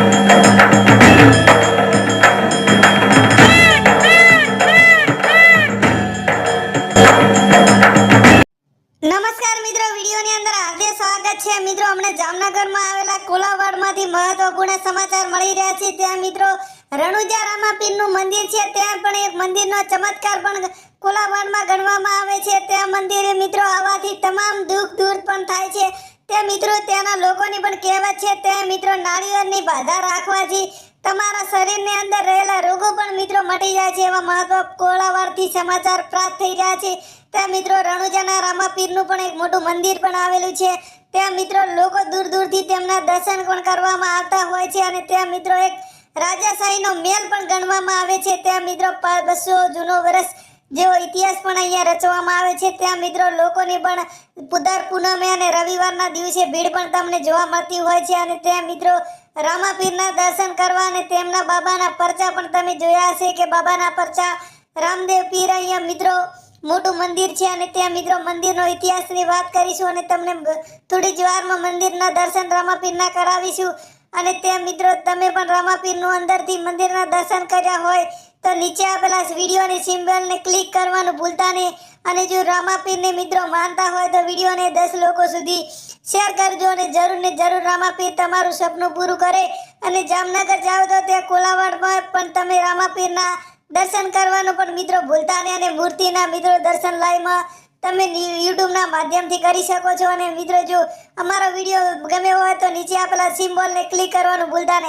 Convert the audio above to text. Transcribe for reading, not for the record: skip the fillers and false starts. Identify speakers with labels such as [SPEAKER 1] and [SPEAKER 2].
[SPEAKER 1] નમસ્કાર મિત્રો, વિડિયોની અંદર હાર્દિક સ્વાગત છે। મિત્રો અમને જામનગરમાં આવેલા કોલાવાડમાંથી મહત્વપૂર્ણ સમાચાર મળી રહ્યા છે। ત્યાં મિત્રો રણુજા રામાપીરનું મંદિર છે, ત્યાં પણ એક મંદિરનો ચમત્કાર પણ કોલાવાડમાં ગણવામાં આવે છે। ત્યાં મંદિરે મિત્રો આવવાથી તમામ દુઃખ દૂર પણ થાય છે। ત્યાં મિત્રો ત્યાંના લોકોની પણ કહેવત છે, ત્યાં મિત્રો નાળિયેરની બાધા રાખવાથી તમારા શરીરની અંદર રહેલા રોગો પણ મિત્રો મટી જાય છે। એવા મહત્વ કોલાવાડથી સમાચાર પ્રાપ્ત થઈ રહ્યા છે। ત્યાં મિત્રો રણુજાના રામાપીરનું પણ એક મોટું મંદિર પણ આવેલું છે। ત્યાં મિત્રો લોકો દૂર દૂરથી તેમના દર્શન પણ કરવામાં આવતા હોય છે અને ત્યાં મિત્રો એક રાજાશાહીનો મહેલ પણ ગણવામાં આવે છે। ત્યાં મિત્રો 200 જૂનો વર્ષ જેવો ઇતિહાસ પણ અહીંયા રચવામાં આવે છે। ત્યાં મિત્રો લોકોની પણ દર પૂનમે અને રવિવારના દિવસે ભીડ પણ તમને જોવા મળતી હોય છે અને ત્યાં મિત્રો રામાપીરના દર્શન કરવા અને તેમના બાબાના પરચા પણ તમે જોયા હશે કે બાબાના પરચા રામદેવ પીર અહીંયા મિત્રો મોટું મંદિર છે અને ત્યાં મિત્રો મંદિરનો ઇતિહાસની વાત કરીશું અને તમને થોડી જ વારમાં મંદિરના દર્શન રામાપીરના કરાવીશું। અને ત્યાં મિત્રો તમે પણ રામાપીરનું અંદરથી મંદિરના દર્શન કર્યા હોય તો નીચે આપેલા વિડીયોની સિમ્બોલને ક્લિક કરવાનું ભૂલતા નહીં અને જો રામાપીરને મિત્રો માનતા હોય તો વિડીયોને 10 લોકો સુધી શેર કરજો અને જરૂર ને જરૂર રામાપીર તમારું સપનું પૂરું કરે। અને જામનગર જાઓ તો ત્યાં કોલાવાડમાં પણ તમે રામાપીરના દર્શન કરવાનું પણ મિત્રો ભૂલતા નહીં અને મૂર્તિના મિત્રો દર્શન લાઈવમાં તમે યુટ્યુબના માધ્યમથી કરી શકો છો। અને મિત્રો જો અમારો વિડીયો ગમે હોય તો નીચે આપેલા સિમ્બોલને ક્લિક કરવાનું ભૂલતા નહીં।